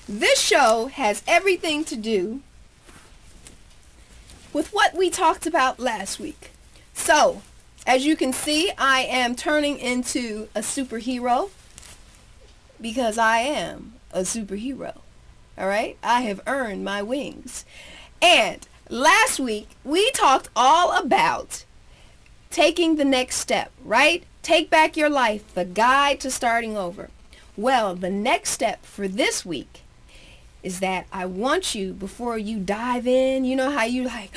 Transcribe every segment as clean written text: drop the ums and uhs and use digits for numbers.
This show has everything to do with what we talked about last week. So, as you can see, I am turning into a superhero because I am a superhero. Alright? I have earned my wings. And last week, we talked all about taking the next step, right? Take back your life, the guide to starting over. Well, the next step for this week is that I want you, before you dive in, you know how you like,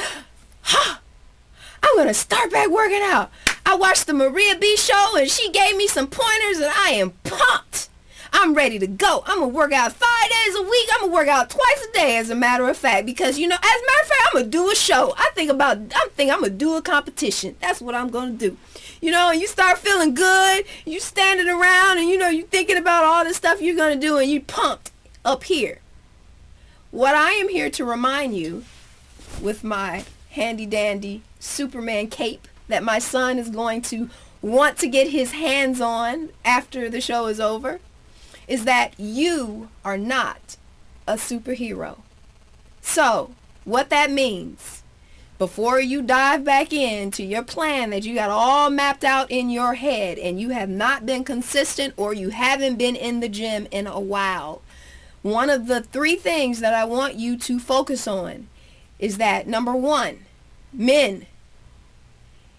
I'm going to start back working out. I watched the Maria B show and she gave me some pointers and I am pumped. I'm ready to go. I'm going to work out 5 days a week. I'm going to work out twice a day, as a matter of fact, because, you know, as a matter of fact, I'm going to do a show. I'm thinking I'm going to do a competition. That's what I'm going to do. You know, you start feeling good. You standing around and, you know, you thinking about all the stuff you're going to do and you pumped up here. What I am here to remind you with my handy dandy Superman cape that my son is going to want to get his hands on after the show is over is that you are not a superhero. So, what that means, before you dive back into your plan that you got all mapped out in your head and you have not been consistent or you haven't been in the gym in a while, one of the 3 things that I want you to focus on is that, number 1, men,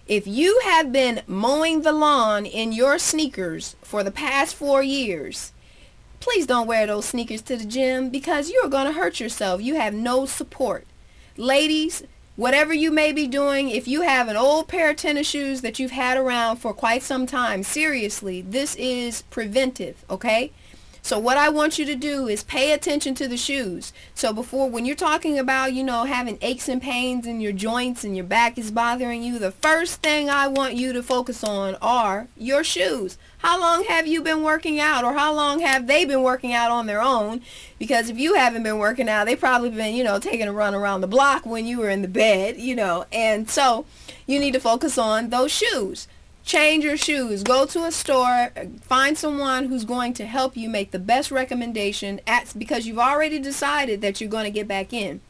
if you have been mowing the lawn in your sneakers for the past 4 years, please don't wear those sneakers to the gym because you're going to hurt yourself. You have no support. Ladies, whatever you may be doing, if you have an old pair of tennis shoes that you've had around for quite some time, seriously, this is preventive, okay? So what I want you to do is pay attention to the shoes. So when you're talking about, you know, having aches and pains in your joints and your back is bothering you, the first thing I want you to focus on are your shoes. How long have you been working out, or how long have they been working out on their own? Because if you haven't been working out, they've probably been, you know, taking a run around the block when you were in the bed, you know. And so you need to focus on those shoes. Change your shoes. Go to a store. Find someone who's going to help you make the best recommendation because you've already decided that you're going to get back in.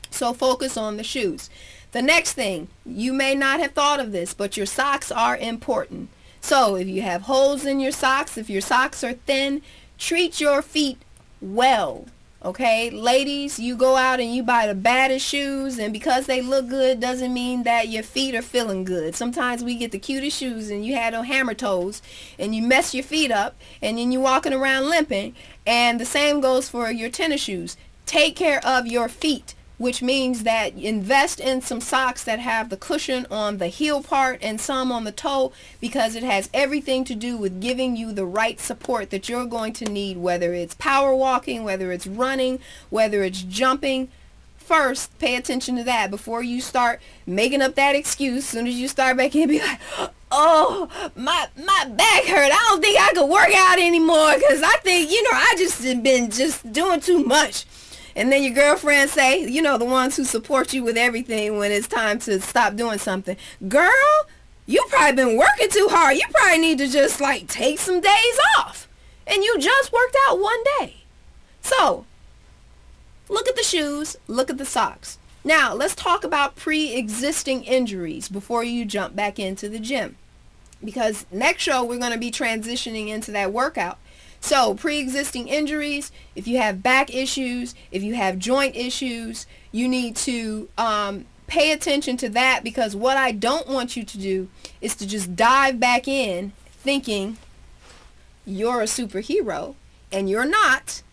So focus on the shoes. The next thing, you may not have thought of this, but your socks are important. So if you have holes in your socks, if your socks are thin, treat your feet well. Okay, ladies, you go out and you buy the baddest shoes, and because they look good doesn't mean that your feet are feeling good. Sometimes we get the cutest shoes and you had on hammer toes and you mess your feet up and then you're walking around limping, and the same goes for your tennis shoes. Take care of your feet, which means that invest in some socks that have the cushion on the heel part and some on the toe, because it has everything to do with giving you the right support that you're going to need, whether it's power walking, whether it's running, whether it's jumping. First, pay attention to that before you start making up that excuse. As soon as you start back in, be like, oh, my back hurt. I don't think I could work out anymore because I think, you know, I just been doing too much. And then your girlfriend say, you know, the ones who support you with everything when it's time to stop doing something, girl, you probably been working too hard. You probably need to just like take some days off. And you just worked out one day. So, look at the shoes, look at the socks. Now, let's talk about pre-existing injuries before you jump back into the gym. Because next show, we're going to be transitioning into that workout. So, pre-existing injuries, if you have back issues, if you have joint issues, you need to pay attention to that, because what I don't want you to do is to just dive back in thinking you're a superhero, and you're not,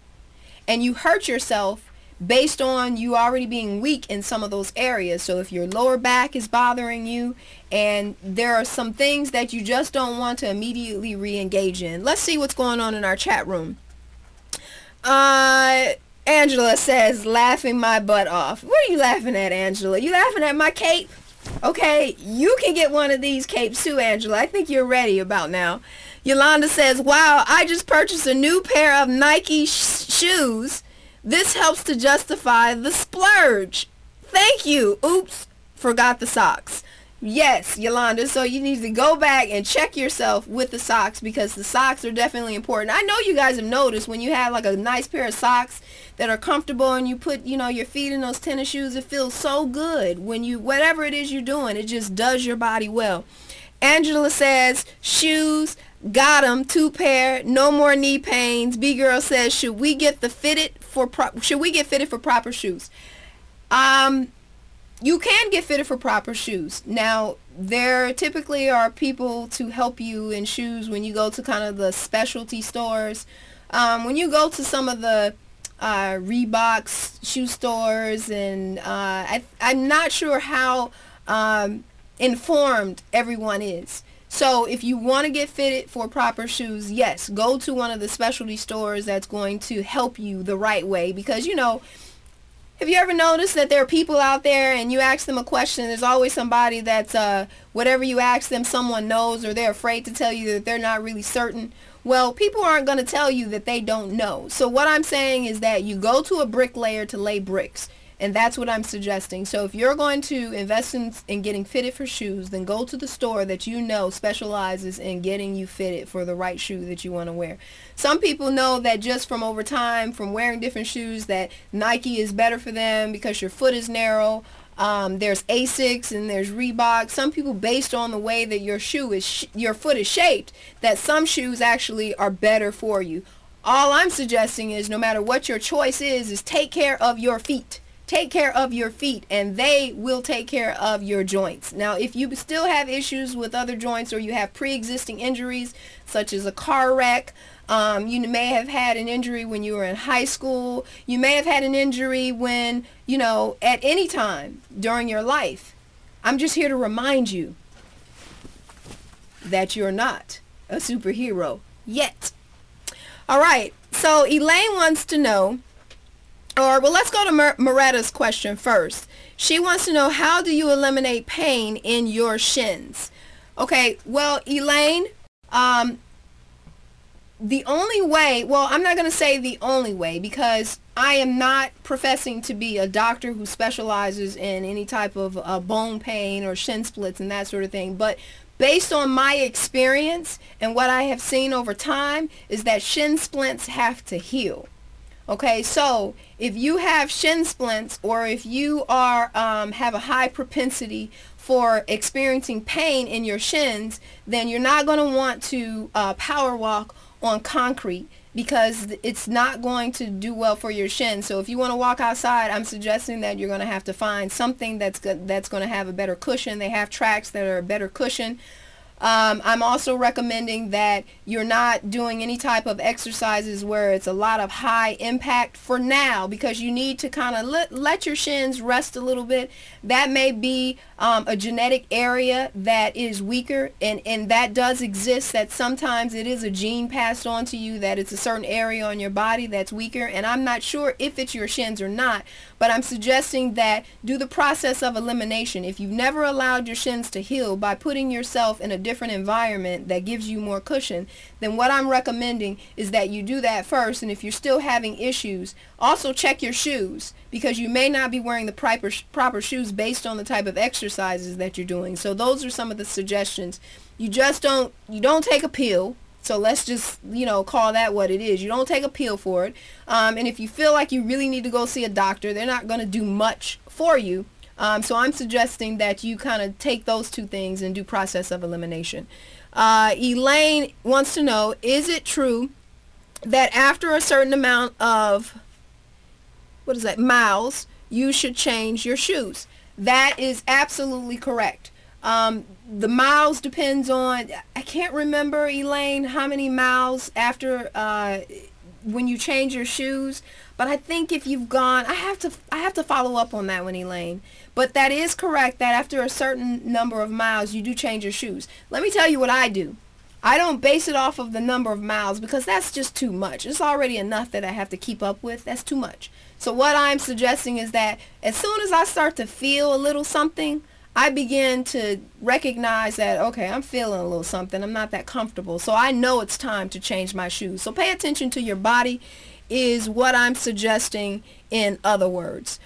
and you hurt yourself based on you already being weak in some of those areas. So if your lower back is bothering you and there are some things that you just don't want to immediately re-engage in. Let's see what's going on in our chat room. Angela says, laughing my butt off. What are you laughing at, Angela? You laughing at my cape? Okay, you can get one of these capes too, Angela. I think you're ready about now. Yolanda says, wow, I just purchased a new pair of Nike shoes. This helps to justify the splurge. Thank you. Oops, forgot the socks. Yes, Yolanda, so you need to go back and check yourself with the socks, because the socks are definitely important. I know you guys have noticed when you have like a nice pair of socks that are comfortable, and you put, your feet in those tennis shoes. It feels so good when whatever it is you're doing, it just does your body well. Angela says, shoes, got 'em, 2 pair, no more knee pains. B-Girl says, should we get fitted for proper shoes? You can get fitted for proper shoes. Now, there typically are people to help you in shoes when you go to kind of the specialty stores. When you go to some of the Reeboks shoe stores, and I'm not sure how informed everyone is. So if you want to get fitted for proper shoes, yes, go to one of the specialty stores that's going to help you the right way. Because, have you ever noticed that there are people out there and you ask them a question, there's always somebody that's, whatever you ask them, someone knows, or they're afraid to tell you that they're not really certain. Well, people aren't going to tell you that they don't know. So what I'm saying is that you go to a bricklayer to lay bricks. And that's what I'm suggesting. So if you're going to invest in getting fitted for shoes, then go to the store that you know specializes in getting you fitted for the right shoe that you want to wear. Some people know that just from over time, from wearing different shoes, that Nike is better for them because your foot is narrow. There's Asics and there's Reebok. Some people, based on the way that your foot is shaped, that some shoes actually are better for you. All I'm suggesting is, no matter what your choice is take care of your feet. Take care of your feet, and they will take care of your joints. Now, if you still have issues with other joints, or you have pre-existing injuries such as a car wreck, you may have had an injury when you were in high school, you may have had an injury when, at any time during your life, I'm just here to remind you that you're not a superhero yet. All right, so Elaine wants to know, let's go to Moretta's question first. She wants to know, how do you eliminate pain in your shins? Okay, well, Elaine, the only way, I'm not going to say the only way, because I am not professing to be a doctor who specializes in any type of bone pain or shin splits and that sort of thing, but based on my experience and what I have seen over time is that shin splints have to heal. Okay, so if you have shin splints, or if you are have a high propensity for experiencing pain in your shins, then you're not going to want to power walk on concrete, because it's not going to do well for your shins. So if you want to walk outside, I'm suggesting that you're going to have to find something that's going to have a better cushion. They have tracks that are a better cushion. I'm also recommending that you're not doing any type of exercises where it's a lot of high impact for now, because you need to kind of let your shins rest a little bit. That may be a genetic area that is weaker, and that does exist, that sometimes it is a gene passed on to you, that it's a certain area on your body that's weaker, and I'm not sure if it's your shins or not, but I'm suggesting that do the process of elimination. If you've never allowed your shins to heal by putting yourself in a different environment that gives you more cushion, then what I'm recommending is that you do that first. And if you're still having issues, also check your shoes, because you may not be wearing the proper shoes based on the type of exercises that you're doing. So those are some of the suggestions. You don't take a pill. So let's just, call that what it is. You don't take a pill for it. And if you feel like you really need to go see a doctor, they're not going to do much for you. So I'm suggesting that you kind of take those two things and do process of elimination. Elaine wants to know, is it true that after a certain amount of, miles, you should change your shoes? That is absolutely correct. The miles depends on, I can't remember, Elaine, how many miles after when you change your shoes, but I think if you've gone, I have to follow up on that one, Elaine. But that is correct, that after a certain number of miles you do change your shoes. Let me tell you what I do. I don't base it off of the number of miles, because that's just too much. It's already enough that I have to keep up with. That's too much. So what I'm suggesting is that as soon as I start to feel a little something, I begin to recognize that, okay, I'm feeling a little something. I'm not that comfortable. So I know it's time to change my shoes. So pay attention to your body is what I'm suggesting, in other words.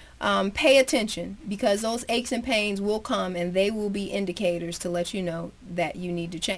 Pay attention, because those aches and pains will come, and they will be indicators to let you know that you need to change.